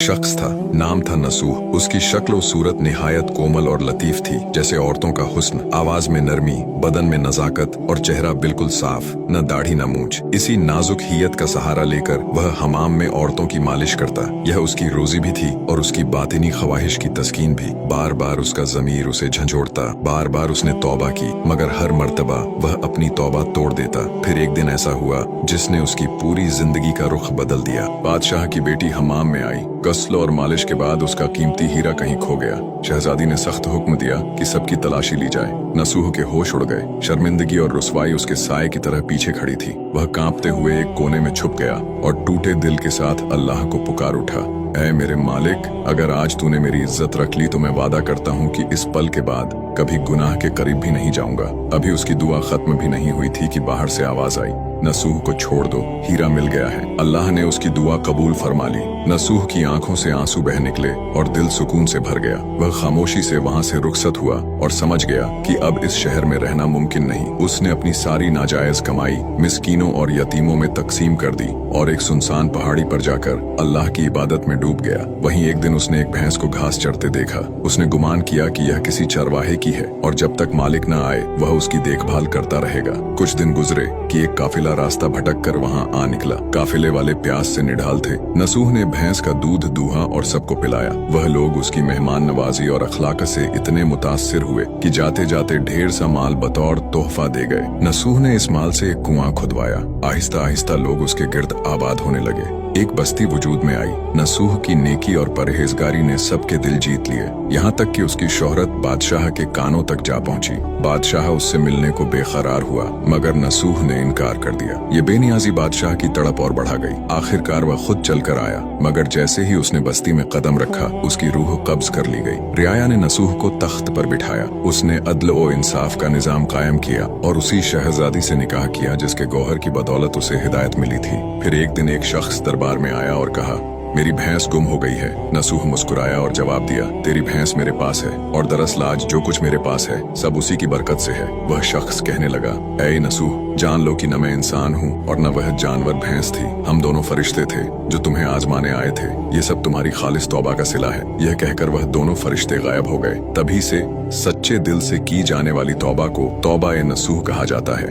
शख्स था, नाम था नसूह। उसकी शक्ल और सूरत निहायत कोमल और लतीफ थी, जैसे औरतों का हुस्न। आवाज में नरमी, बदन में नजाकत और चेहरा बिल्कुल साफ, न दाढ़ी न मूंछ। इसी नाजुक हियत का सहारा लेकर वह हमाम में औरतों की मालिश करता। यह उसकी रोजी भी थी और उसकी बातिनी ख्वाहिश की तस्कीन भी। बार बार उसका ज़मीर उसे झंझोड़ता, बार बार उसने तौबा की, मगर हर मर्तबा वह अपनी तौबा तोड़ देता। फिर एक दिन ऐसा हुआ जिसने उसकी पूरी जिंदगी का रुख बदल दिया। बादशाह की बेटी हमाम में आई। गस्ल और मालिश के बाद उसका कीमती हीरा कहीं खो गया। शहजादी ने सख्त हुक्म दिया कि सबकी तलाशी ली जाए। नसूह के होश उड़ गए। शर्मिंदगी और रुसवाई उसके साए की तरह पीछे खड़ी थी। वह कांपते हुए एक कोने में छुप गया और टूटे दिल के साथ अल्लाह को पुकार उठा, ऐ मेरे मालिक, अगर आज तूने मेरी इज्जत रख ली तो मैं वादा करता हूँ कि इस पल के बाद कभी गुनाह के करीब भी नहीं जाऊंगा। अभी उसकी दुआ खत्म भी नहीं हुई थी कि बाहर से आवाज आई, नसूह को छोड़ दो, हीरा मिल गया है। अल्लाह ने उसकी दुआ कबूल फरमा ली। नसूह की आंखों से आंसू बह निकले और दिल सुकून से भर गया। वह खामोशी से वहां से रुखसत हुआ और समझ गया कि अब इस शहर में रहना मुमकिन नहीं। उसने अपनी सारी नाजायज कमाई मिस्कीनों और यतीमों में तकसीम कर दी और एक सुनसान पहाड़ी पर जाकर अल्लाह की इबादत में डूब गया। वहीं एक दिन उसने एक भैंस को घास चरते देखा। उसने गुमान किया कि यह किसी चरवाहे की है और जब तक मालिक न आए वह उसकी देखभाल करता रहेगा। कुछ दिन गुजरे कि एक काफिला रास्ता भटक कर वहाँ आ निकला। काफिले वाले प्यास से निढाल थे। नसूह ने भैंस का दूध दूहा और सबको पिलाया। वह लोग उसकी मेहमान नवाजी और अखलाक से इतने मुतासिर हुए कि जाते जाते ढेर सा माल बतौर तोहफा दे गए। नसूह ने इस माल से एक कुआं खुदवाया। आहिस्ता आहिस्ता लोग उसके गिर्द आबाद होने लगे। एक बस्ती वजूद में आई। नसूह की नेकी और परहेजगारी ने सबके दिल जीत लिए, यहाँ तक कि उसकी शोहरत बादशाह के कानों तक जा पहुंची। बादशाह उससे मिलने को बेकरार हुआ, मगर नसूह ने इनकार कर दिया। ये बेनियाजी बादशाह की तड़प और बढ़ा गई। आखिरकार वह खुद चलकर आया, मगर जैसे ही उसने बस्ती में कदम रखा उसकी रूह कब्ज कर ली गई। रियाया ने नसूह को तख्त पर बिठाया। उसने अदल और इंसाफ का निजाम कायम किया और उसी शहजादी से निकाह किया जिसके गौहर की बदौलत उसे हिदायत मिली थी। फिर एक दिन एक शख्स दरबार में आया और कहा, मेरी भैंस गुम हो गई है। नसूह मुस्कुराया और जवाब दिया, तेरी भैंस मेरे पास है और दरअसल आज जो कुछ मेरे पास है सब उसी की बरकत से है। वह शख्स कहने लगा, ऐ नसूह, जान लो कि न मैं इंसान हूँ और न वह जानवर भैंस थी। हम दोनों फरिश्ते थे जो तुम्हें आजमाने आए थे। ये सब तुम्हारी खालिस तौबा का सिला है। यह कहकर वह दोनों फरिश्ते गायब हो गए। तभी से सच्चे दिल से की जाने वाली तौबा को तौबा ए नसूह कहा जाता है।